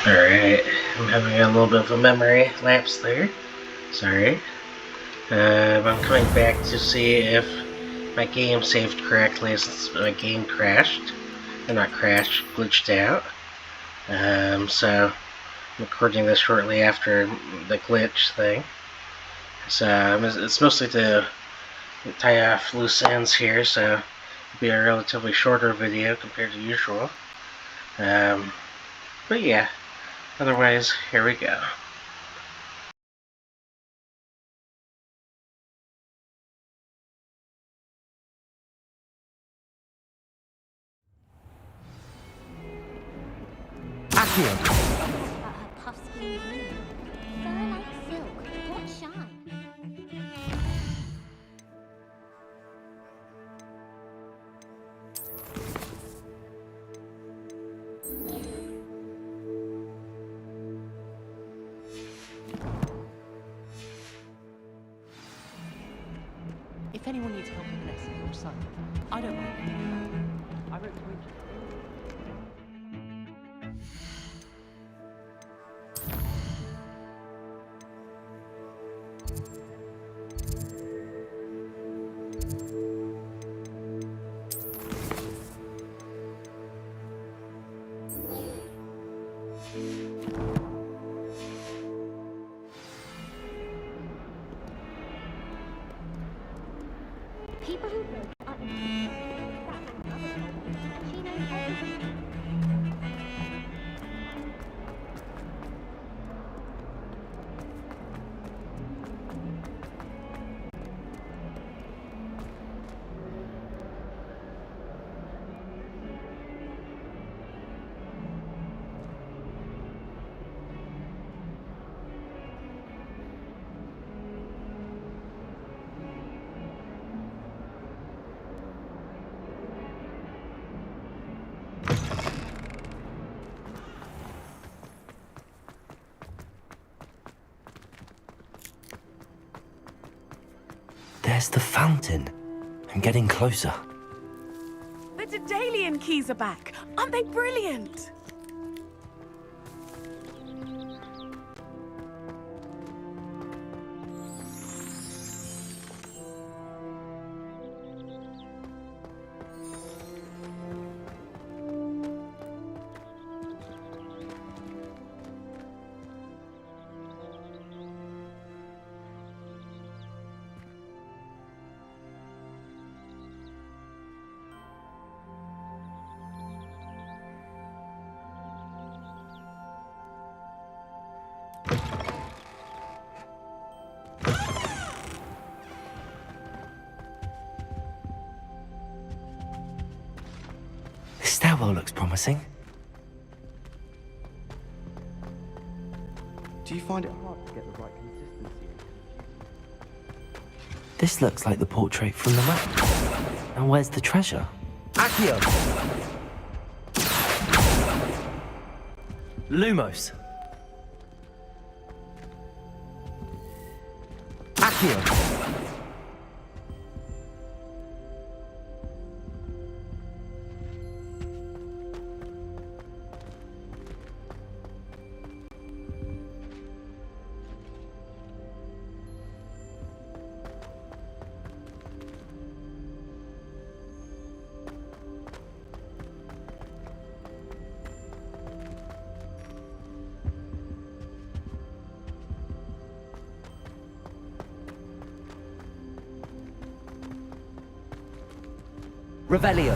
Alright, I'm having a little bit of a memory lapse there. Sorry. I'm coming back to see if my game saved correctly since my game crashed. Or not crashed, glitched out. So I'm recording this shortly after the glitch thing. So it's mostly to tie off loose ends here, so it'll be a relatively shorter video compared to usual. But yeah, otherwise, here we go. Accio! But her puffs green green. Fur like silk. What shine? If anyone needs help with the lesson, your son, I don't mind picking him up. I wrote to him. People who live are in that's another problem. And she knows everything. There's the fountain. I'm getting closer. The Daedalian keys are back. Aren't they brilliant? This stairwell looks promising. Do you find it hard to get the right consistency? This looks like the portrait from the map. Now where's the treasure? Accio! Lumos! Accio! Revelio.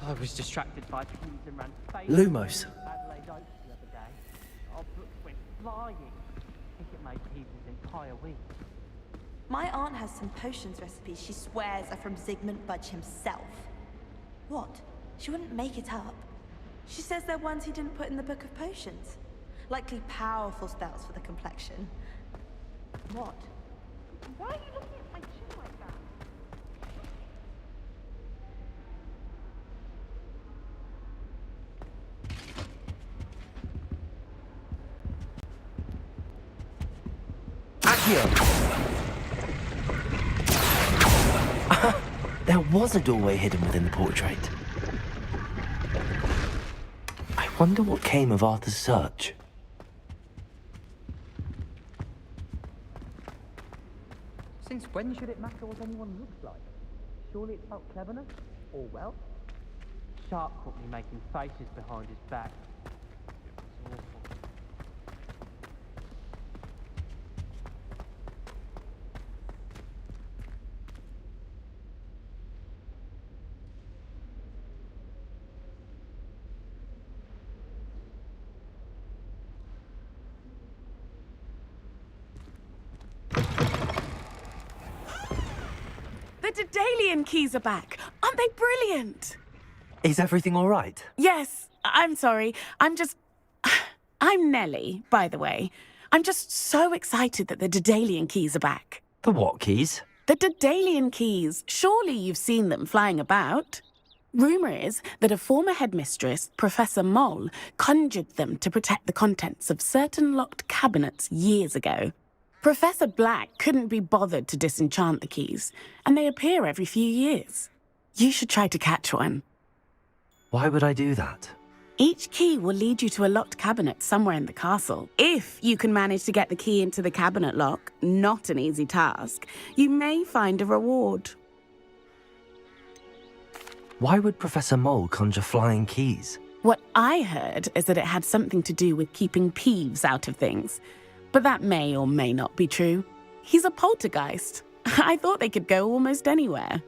I was distracted by keys and ran face. Lumos. Adelaide Oaks the other day. Our book went flying. I think it made people's entire week. My aunt has some potions recipes she swears are from Zygmunt Budge himself. What? She wouldn't make it up. She says they're ones he didn't put in the Book of Potions. Likely powerful spells for the complexion. What? Why are you looking at my chin like that? There was a doorway hidden within the portrait. I wonder what came of Arthur's search. Since when should it matter what anyone looks like? Surely it's about cleverness or wealth? Sharp caught me making faces behind his back. It was awful. The Dedalian keys are back. Aren't they brilliant? Is everything all right? Yes, I'm sorry. I'm Nellie, by the way. I'm just so excited that the Dedalian keys are back. The what keys? The Dedalian keys. Surely you've seen them flying about. Rumour is that a former headmistress, Professor Moll, conjured them to protect the contents of certain locked cabinets years ago. Professor Black couldn't be bothered to disenchant the keys, and they appear every few years. You should try to catch one. Why would I do that? Each key will lead you to a locked cabinet somewhere in the castle. If you can manage to get the key into the cabinet lock, not an easy task, you may find a reward. Why would Professor Mole conjure flying keys? What I heard is that it had something to do with keeping Peeves out of things. But that may or may not be true. He's a poltergeist. I thought they could go almost anywhere.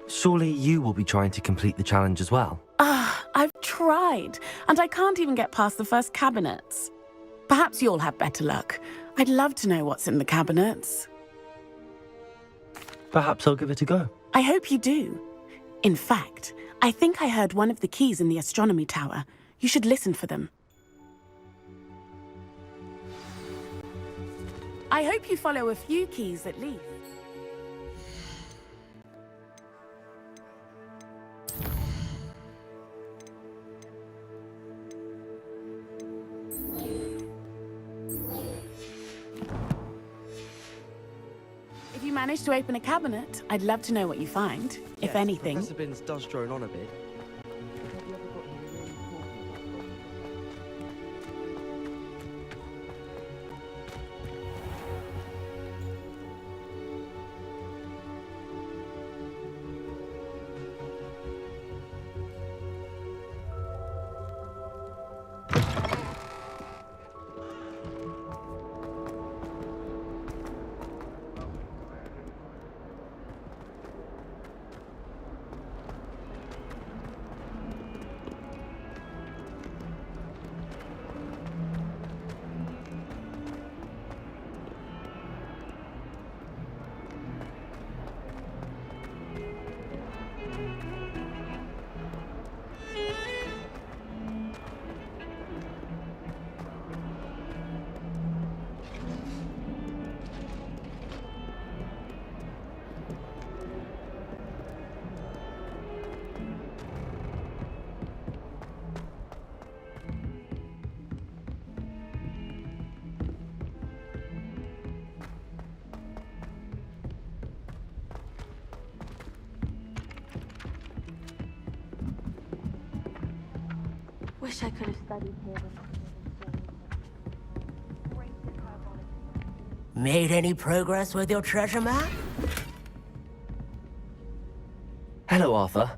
Surely you will be trying to complete the challenge as well. I've tried, and I can't even get past the first cabinets. Perhaps you'll have better luck. I'd love to know what's in the cabinets. Perhaps I'll give it a go. I hope you do. In fact, I think I heard one of the keys in the astronomy tower. You should listen for them. I hope you follow a few keys at least. If you manage to open a cabinet, I'd love to know what you find, if anything. Professor Binns does drone on a bit. Wish I could have studied here. Made any progress with your treasure map? Hello, Arthur.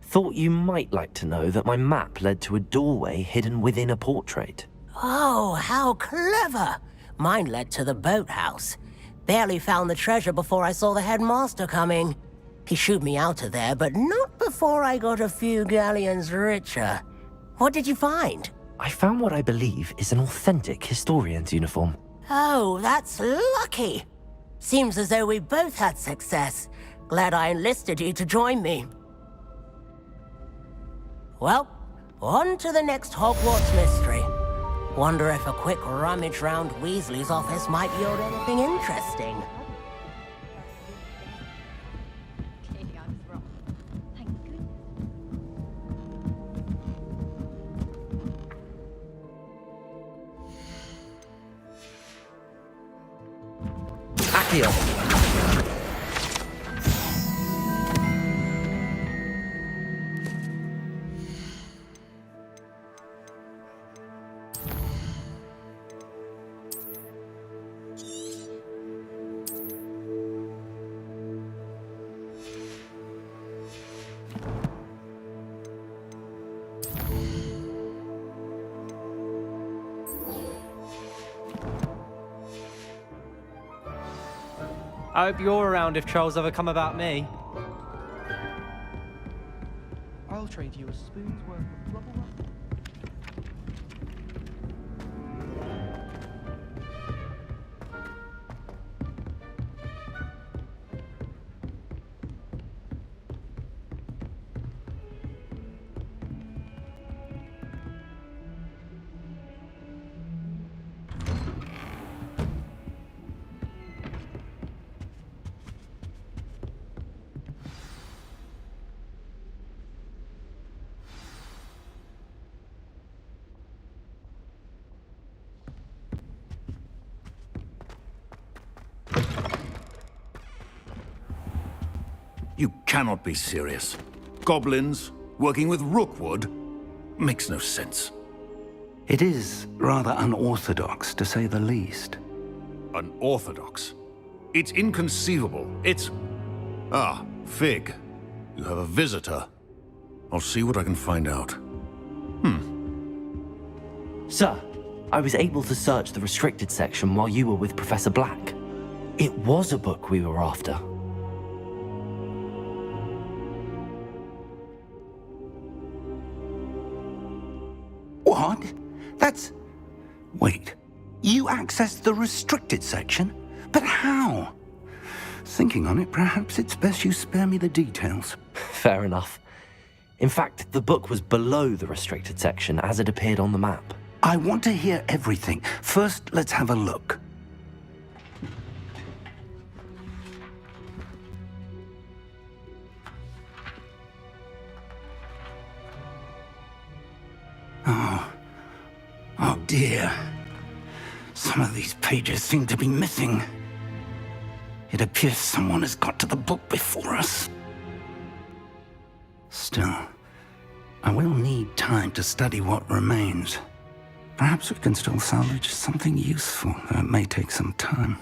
Thought you might like to know that my map led to a doorway hidden within a portrait. Oh, how clever! Mine led to the boathouse. Barely found the treasure before I saw the headmaster coming. He shooed me out of there, but not before I got a few galleons richer. What did you find? I found what I believe is an authentic historian's uniform. Oh, that's lucky. Seems as though we both had success. Glad I enlisted you to join me. Well, on to the next Hogwarts mystery. Wonder if a quick rummage round Weasley's office might yield anything interesting. Clearly I was wrong. Thank goodness. Accio! I hope you're around if trolls ever come about me. I'll trade you a spoon's worth of bubble wrap. You cannot be serious. Goblins working with Rookwood? Makes no sense. It is rather unorthodox, to say the least. Unorthodox? It's inconceivable. It's... Ah, Fig. You have a visitor. I'll see what I can find out. Sir, I was able to search the restricted section while you were with Professor Black. It was a book we were after. What? That's... Wait. You accessed the restricted section? But how? Thinking on it, perhaps it's best you spare me the details. Fair enough. In fact, the book was below the restricted section as it appeared on the map. I want to hear everything. First, let's have a look. Oh dear. Some of these pages seem to be missing. It appears someone has got to the book before us. Still, I will need time to study what remains. Perhaps we can still salvage something useful, though it may take some time.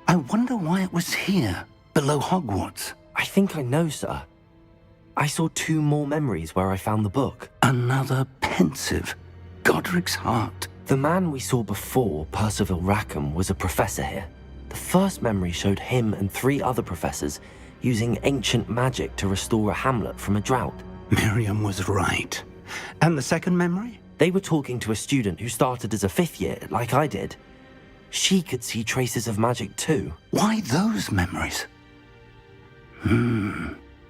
I wonder why it was here, below Hogwarts. I think I know, sir. I saw 2 more memories where I found the book. Another pensive. Godric's heart. The man we saw before, Percival Rackham, was a professor here. The first memory showed him and 3 other professors using ancient magic to restore a hamlet from a drought. Miriam was right. And the second memory? They were talking to a student who started as a 5th year, like I did. She could see traces of magic too. Why those memories?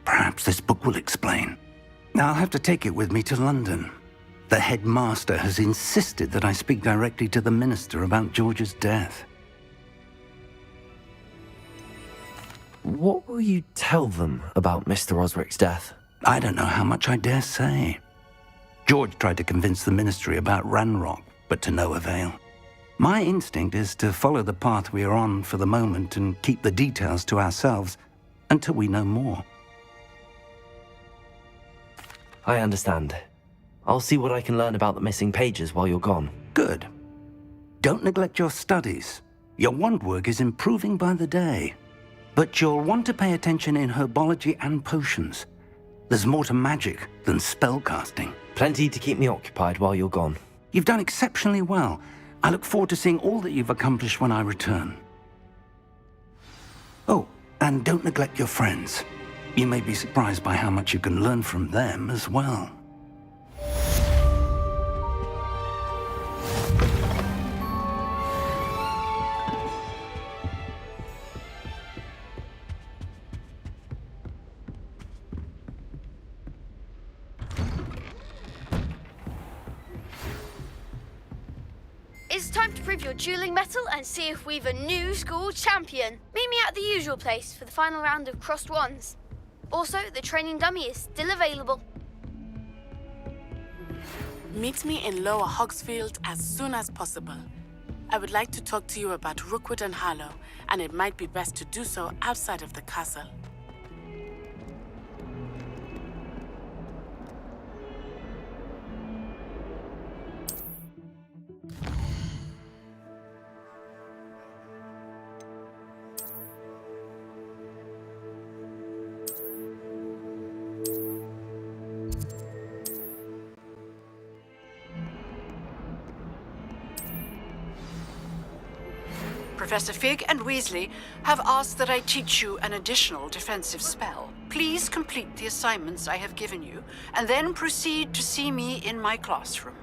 Perhaps this book will explain. Now I'll have to take it with me to London. The headmaster has insisted that I speak directly to the minister about George's death. What will you tell them about Mr. Osric's death? I don't know how much I dare say. George tried to convince the ministry about Ranrock, but to no avail. My instinct is to follow the path we are on for the moment and keep the details to ourselves until we know more. I understand. I'll see what I can learn about the missing pages while you're gone. Good. Don't neglect your studies. Your wand work is improving by the day. But you'll want to pay attention in herbology and potions. There's more to magic than spellcasting. Plenty to keep me occupied while you're gone. You've done exceptionally well. I look forward to seeing all that you've accomplished when I return. Oh, and don't neglect your friends. You may be surprised by how much you can learn from them as well. time to prove your dueling mettle and see if we've a new school champion. Meet me at the usual place for the final round of crossed wands. Also, the training dummy is still available. Meet me in Lower Hogsfield as soon as possible. I would like to talk to you about Rookwood and Harlow, and it might be best to do so outside of the castle. Professor Fig and Weasley have asked that I teach you an additional defensive spell. Please complete the assignments I have given you, and then proceed to see me in my classroom.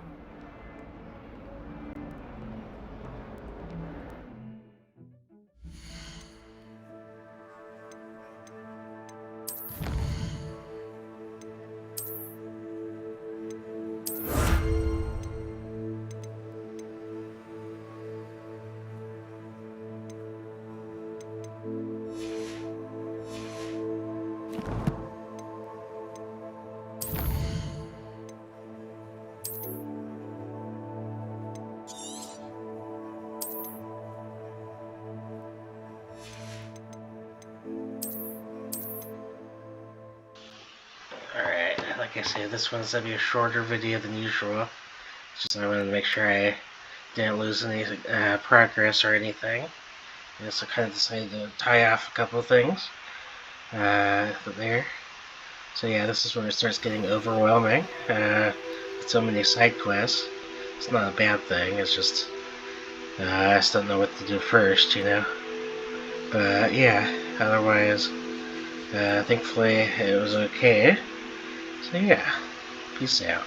Alright, like I said, this one's going to be a shorter video than usual. Just I wanted to make sure I didn't lose any progress or anything. And so I kind of decided to tie off a couple of things there. So yeah, this is where it starts getting overwhelming. With so many side quests. It's not a bad thing, it's just I just don't know what to do first, you know. But yeah, otherwise, thankfully it was okay. So yeah, peace out.